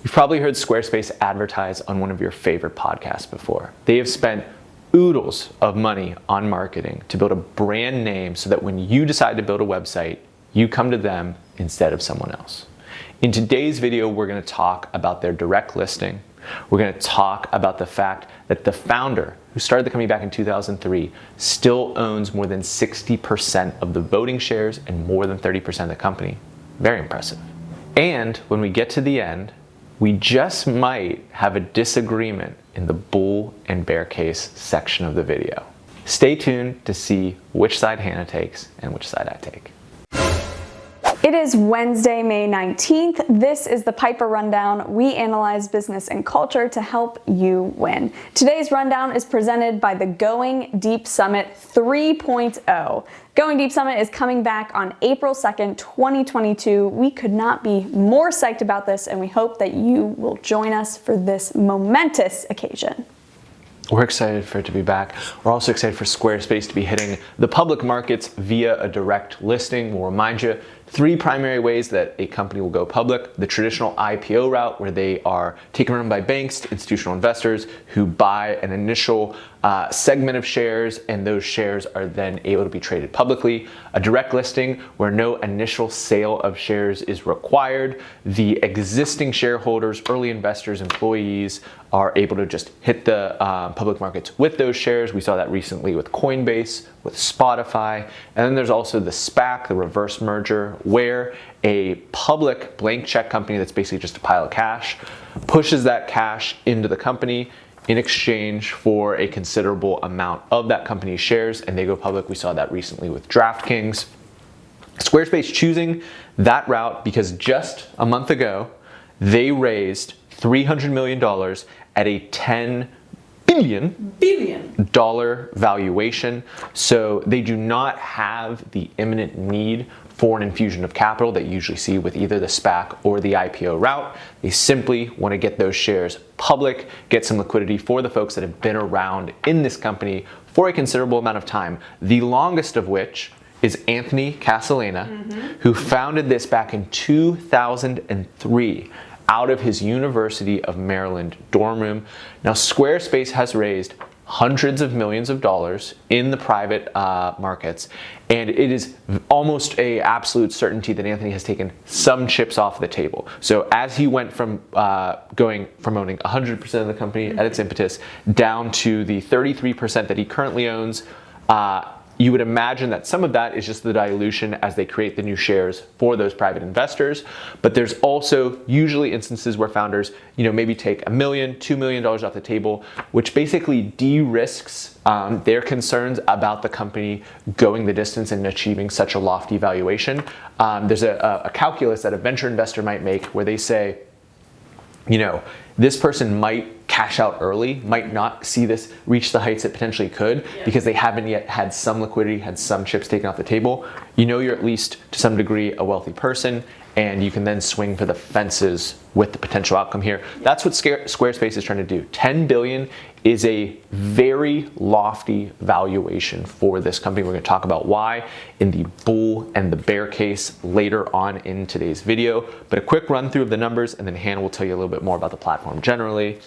You've probably heard Squarespace advertise on one of your favorite podcasts before. They have spent oodles of money on marketing to build a brand name so that when you decide to build a website, you come to them instead of someone else. In today's video, we're going to talk about their direct listing. We're going to talk about the fact that the founder, who started the company back in 2003, still owns more than 60% of the voting shares and more than 30% of the company. Very impressive. And when we get to the end, we just might have a disagreement in the bull and bear case section of the video. Stay tuned to see which side Hannah takes and which side I take. It is Wednesday, May 19th. This is the Piper Rundown. We analyze business and culture to help you win. Today's rundown is presented by the Going Deep Summit 3.0. Going Deep Summit is coming back on April 2nd, 2022. We could not be more psyched about this, and we hope that you will join us for this momentous occasion. We're excited for it to be back. We're also excited for Squarespace to be hitting the public markets via a direct listing. We'll remind you, three primary ways that a company will go public: the traditional IPO route, where they are taken around by banks to institutional investors who buy an initial segment of shares, and those shares are then able to be traded publicly. A direct listing where no initial sale of shares is required. The existing shareholders, early investors, employees are able to just hit the public markets with those shares. We saw that recently with Coinbase, with Spotify. And then there's also the SPAC, the reverse merger, where a public blank check company that's basically just a pile of cash pushes that cash into the company in exchange for a considerable amount of that company's shares, and they go public. We saw that recently with DraftKings. Squarespace choosing that route because just a month ago, they raised $300 million at a $10 billion valuation. So they do not have the imminent need for an infusion of capital that you usually see with either the SPAC or the IPO route. They simply want to get those shares public, get some liquidity for the folks that have been around in this company for a considerable amount of time, the longest of which is Anthony Casalena, who founded this back in 2003 out of his University of Maryland dorm room. Now, Squarespace has raised hundreds of millions of dollars in the private markets, and it is almost a absolute certainty that Anthony has taken some chips off the table. So as he went from owning 100% of the company at its impetus down to the 33% that he currently owns, you would imagine that some of that is just the dilution as they create the new shares for those private investors. But there's also usually instances where founders, maybe take $1 million, $2 million off the table, which basically de-risks their concerns about the company going the distance and achieving such a lofty valuation. There's a calculus that a venture investor might make where they say, this person might cash out early, might not see this reach the heights it potentially could because they haven't yet had some liquidity, had some chips taken off the table. You're at least to some degree a wealthy person, and you can then swing for the fences with the potential outcome here. That's what Squarespace is trying to do. $10 billion is a very lofty valuation for this company. We're going to talk about why in the bull and the bear case later on in today's video. But a quick run through of the numbers, and then Hannah will tell you a little bit more about the platform generally.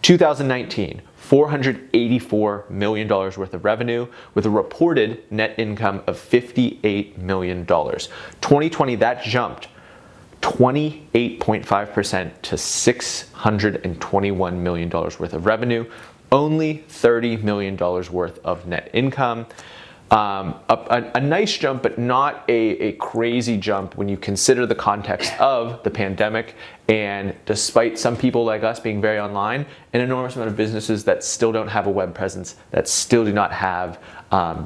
2019, $484 million worth of revenue with a reported net income of $58 million. 2020, that jumped 28.5% to $621 million worth of revenue, only $30 million worth of net income. A nice jump, but not a crazy jump when you consider the context of the pandemic. And despite some people like us being very online, an enormous amount of businesses that still don't have a web presence, that still do not have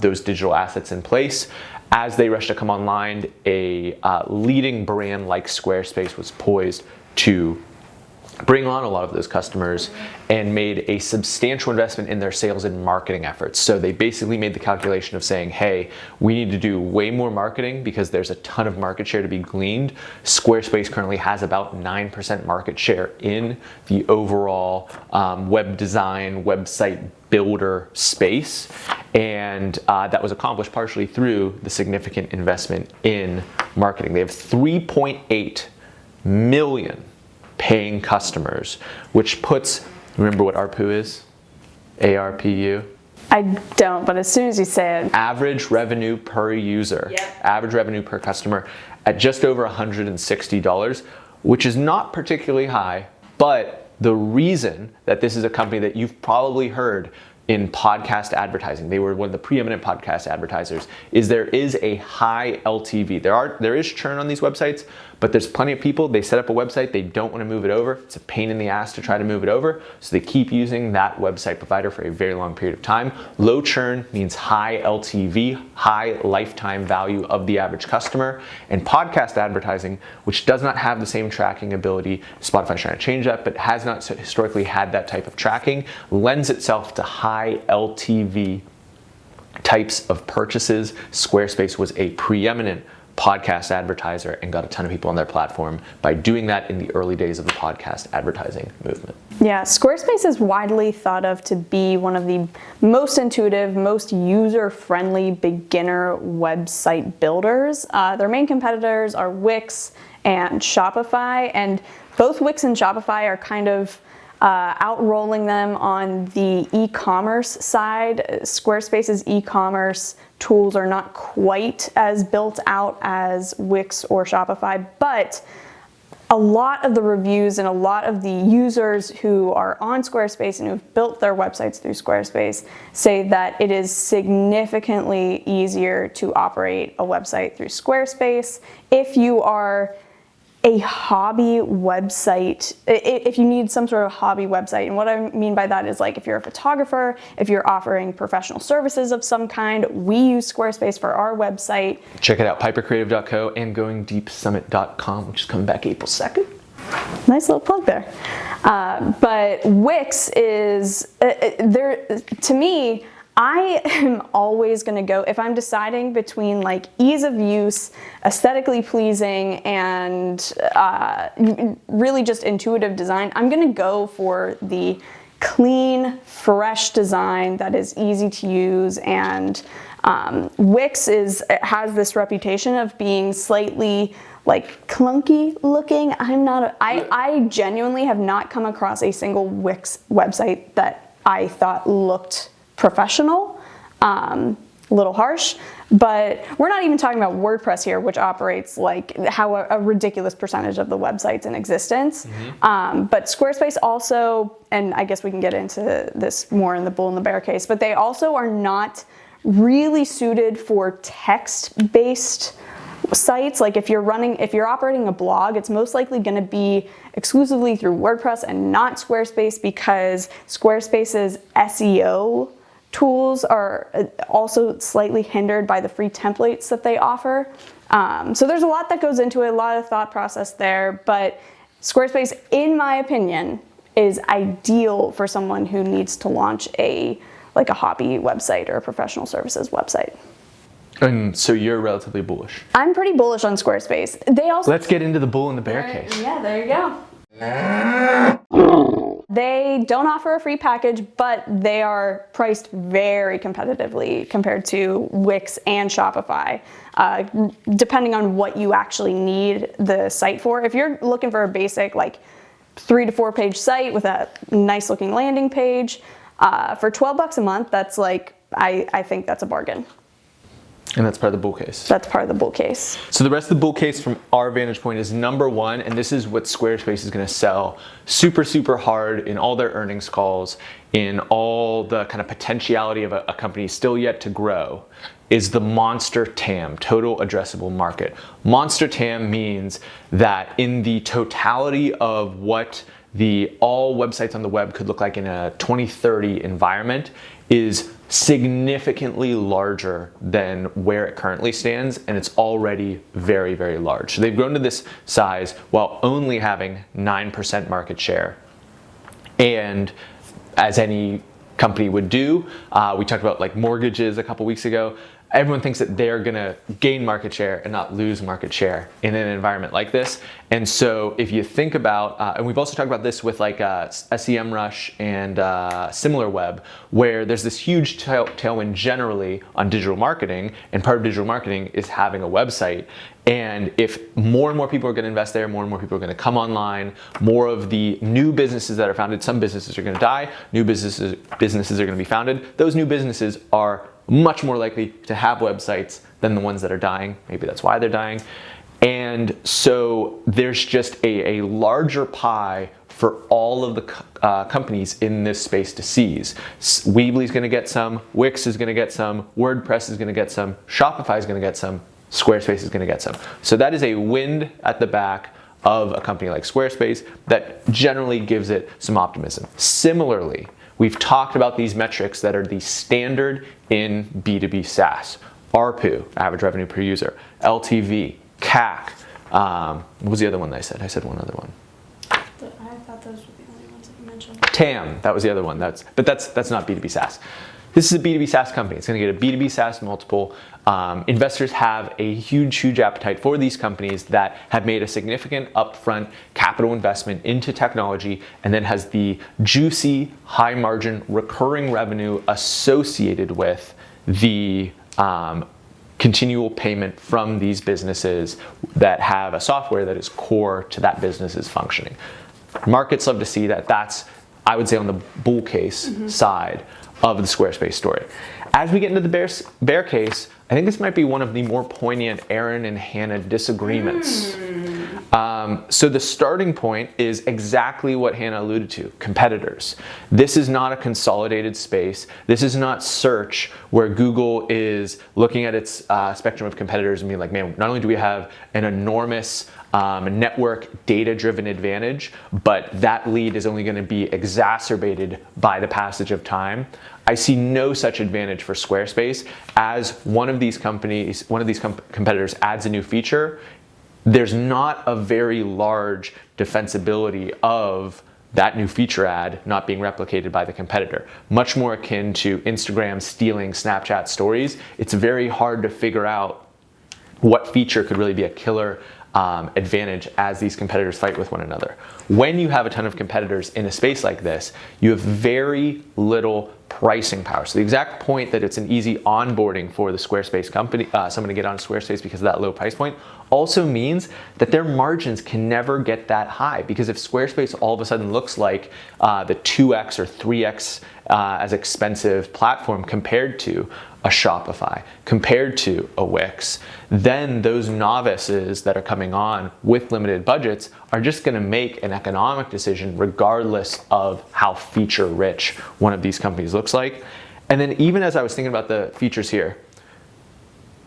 those digital assets in place. As they rush to come online, a leading brand like Squarespace was poised to bring on a lot of those customers and made a substantial investment in their sales and marketing efforts. So they basically made the calculation of saying, hey, we need to do way more marketing because there's a ton of market share to be gleaned. Squarespace currently has about 9% market share in the overall web design, website builder space. And that was accomplished partially through the significant investment in marketing. They have 3.8 million paying customers, which puts, remember what ARPU is? ARPU? I don't, but as soon as you say it. Average revenue per user, Yep. average revenue per customer at just over $160, which is not particularly high, but the reason that this is a company that you've probably heard in podcast advertising, they were one of the preeminent podcast advertisers, is there is a high LTV. There is churn on these websites, but there's plenty of people, they set up a website, they don't want to move it over. It's a pain in the ass to try to move it over, so they keep using that website provider for a very long period of time. Low churn means high LTV, high lifetime value of the average customer. And podcast advertising, which does not have the same tracking ability, Spotify's trying to change that, but has not historically had that type of tracking, lends itself to high LTV types of purchases. Squarespace was a preeminent podcast advertiser and got a ton of people on their platform by doing that in the early days of the podcast advertising movement. Yeah, Squarespace is widely thought of to be one of the most intuitive, most user-friendly beginner website builders. Their main competitors are Wix and Shopify, and both Wix and Shopify are kind of outrolling them on the e-commerce side. Squarespace's e-commerce tools are not quite as built out as Wix or Shopify, but a lot of the reviews and a lot of the users who are on Squarespace and who've built their websites through Squarespace say that it is significantly easier to operate a website through Squarespace. If you are a hobby website, if you need some sort of hobby website, and what I mean by that is like if you're a photographer, if you're offering professional services of some kind, we use Squarespace for our website. Check it out, pipercreative.co and goingdeepsummit.com, which is coming back April 2nd. Nice little plug there. But Wix is, to me, I am always going to go, if I'm deciding between like ease of use, aesthetically pleasing, and really just intuitive design, I'm going to go for the clean, fresh design that is easy to use. And Wix has this reputation of being slightly like clunky looking. I genuinely have not come across a single Wix website that I thought looked professional. A little harsh, but we're not even talking about WordPress here, which operates like how a ridiculous percentage of the websites in existence. But Squarespace also, and I guess we can get into this more in the bull and the bear case, but they also are not really suited for text-based sites. Like if you're operating a blog, it's most likely going to be exclusively through WordPress and not Squarespace, because Squarespace's SEO tools are also slightly hindered by the free templates that they offer. So there's a lot that goes into it, a lot of thought process there, but Squarespace, in my opinion, is ideal for someone who needs to launch a hobby website or a professional services website. And so you're relatively bullish. I'm pretty bullish on Squarespace. Let's get into the bull and the bear case. Yeah, there you go. They don't offer a free package, but they are priced very competitively compared to Wix and Shopify, depending on what you actually need the site for. If you're looking for a basic 3 to 4 page site with a nice looking landing page, for $12 a month, that's I think that's a bargain. And that's part of the bull case. That's part of the bull case. So the rest of the bull case from our vantage point is number one, and this is what Squarespace is going to sell super, super hard in all their earnings calls, in all the kind of potentiality of a company still yet to grow, is the monster TAM, total addressable market. Monster TAM means that in the totality of what all websites on the web could look like in a 2030 environment is significantly larger than where it currently stands, and it's already very, very large. So they've grown to this size while only having 9% market share. And as any company would do, we talked about mortgages a couple weeks ago. everyone thinks that they're gonna gain market share and not lose market share in an environment like this. And so if you think about, and we've also talked about this with like SEMrush and SimilarWeb, where there's this huge tailwind generally on digital marketing, and part of digital marketing is having a website. And if more and more people are going to invest there, more and more people are going to come online, more of the new businesses that are founded, some businesses are going to die, new businesses are going to be founded. Those new businesses are much more likely to have websites than the ones that are dying. Maybe that's why they're dying. And so there's just a larger pie for all of the companies in this space to seize. Weebly's going to get some, Wix is going to get some, WordPress is going to get some, Shopify is going to get some, Squarespace is going to get some. So that is a wind at the back of a company like Squarespace that generally gives it some optimism. Similarly, we've talked about these metrics that are the standard in B2B SaaS. ARPU, average revenue per user, LTV, CAC. What was the other one that I said? I said one other one. I thought those were the only ones that you mentioned. TAM, that was the other one. That's not B2B SaaS. This is a B2B SaaS company. It's going to get a B2B SaaS multiple. Investors have a huge appetite for these companies that have made a significant upfront capital investment into technology and then has the juicy, high margin, recurring revenue associated with the continual payment from these businesses that have a software that is core to that business's functioning. Markets love to see that. That's, I would say, on the bull case side of the Squarespace story. As we get into the bear case, I think this might be one of the more poignant Aaron and Hannah disagreements. So the starting point is exactly what Hannah alluded to, competitors. This is not a consolidated space. This is not search where Google is looking at its spectrum of competitors and being like, man, not only do we have an enormous network data-driven advantage, but that lead is only going to be exacerbated by the passage of time. I see no such advantage for Squarespace. As one of these companies, one of these competitors adds a new feature, there's not a very large defensibility of that new feature ad not being replicated by the competitor. Much more akin to Instagram stealing Snapchat stories. It's very hard to figure out what feature could really be a killer advantage as these competitors fight with one another. When you have a ton of competitors in a space like this, you have very little pricing power. So the exact point that it's an easy onboarding for the Squarespace company, someone to get on Squarespace because of that low price point, also means that their margins can never get that high. Because if Squarespace all of a sudden looks like the 2x or 3x as expensive platform compared to a Shopify, compared to a Wix, then those novices that are coming on with limited budgets are just going to make an economic decision regardless of how feature rich one of these companies looks like. And then even as I was thinking about the features here,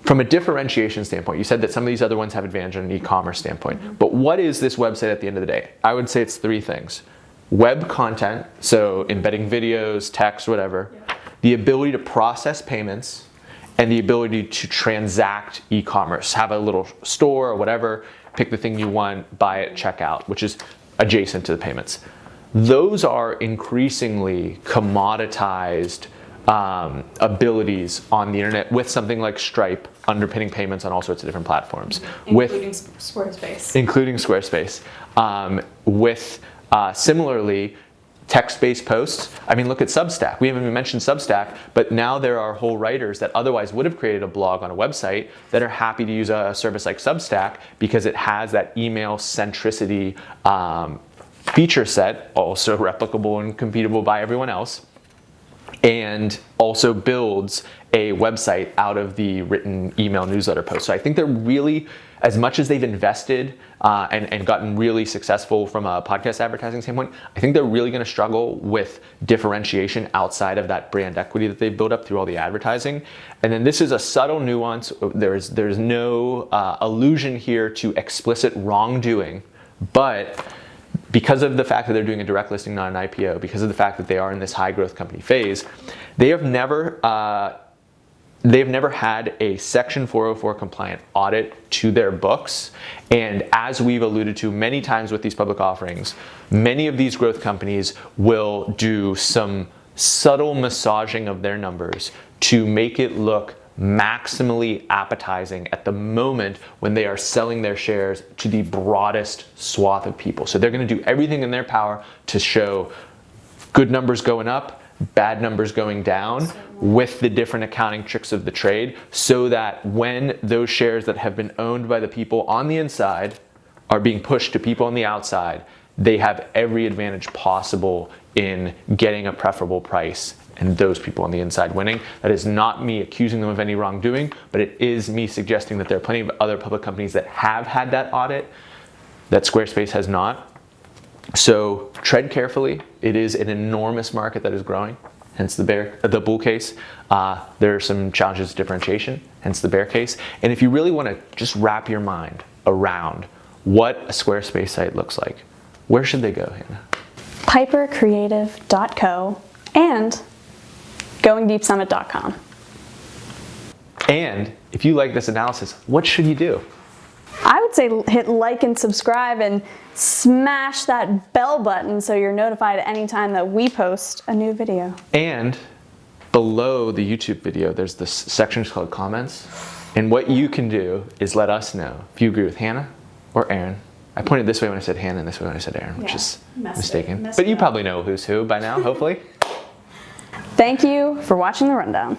from a differentiation standpoint, you said that some of these other ones have advantage on an e-commerce standpoint, but what is this website at the end of the day? I would say it's three things. Web content, so embedding videos, text, whatever, the ability to process payments, and the ability to transact e-commerce. Have a little store or whatever, pick the thing you want, buy it, check out, which is adjacent to the payments. Those are increasingly commoditized abilities on the internet with something like Stripe underpinning payments on all sorts of different platforms. Including Squarespace. Including Squarespace. Similarly, text-based posts. I mean, look at Substack. We haven't even mentioned Substack, but now there are whole writers that otherwise would have created a blog on a website that are happy to use a service like Substack because it has that email centricity feature set, also replicable and computable by everyone else, and also builds a website out of the written email newsletter post. So I think they're really, as much as they've invested and gotten really successful from a podcast advertising standpoint, I think they're really going to struggle with differentiation outside of that brand equity that they've built up through all the advertising. And then this is a subtle nuance. There's no allusion here to explicit wrongdoing, but because of the fact that they're doing a direct listing, not an IPO, because of the fact that they are in this high growth company phase, they've never had a Section 404 compliant audit to their books. And as we've alluded to many times with these public offerings, many of these growth companies will do some subtle massaging of their numbers to make it look maximally appetizing at the moment when they are selling their shares to the broadest swath of people. So they're going to do everything in their power to show good numbers going up, bad numbers going down with the different accounting tricks of the trade, so that when those shares that have been owned by the people on the inside are being pushed to people on the outside, they have every advantage possible in getting a preferable price and those people on the inside winning. That is not me accusing them of any wrongdoing, but it is me suggesting that there are plenty of other public companies that have had that audit that Squarespace has not. So tread carefully. It is an enormous market that is growing, hence the bull case. There are some challenges to differentiation, hence the bear case. And if you really want to just wrap your mind around what a Squarespace site looks like, where should they go, Hannah? pipercreative.co and goingdeepsummit.com. And if you like this analysis, what should you do? I would say hit like and subscribe and smash that bell button so you're notified anytime that we post a new video. And below the YouTube video, there's this section called comments. And what you can do is let us know if you agree with Hannah or Aaron. I pointed this way when I said Hannah and this way when I said Aaron, which is mistaken. But you probably know who's who by now, hopefully. Thank you for watching the rundown.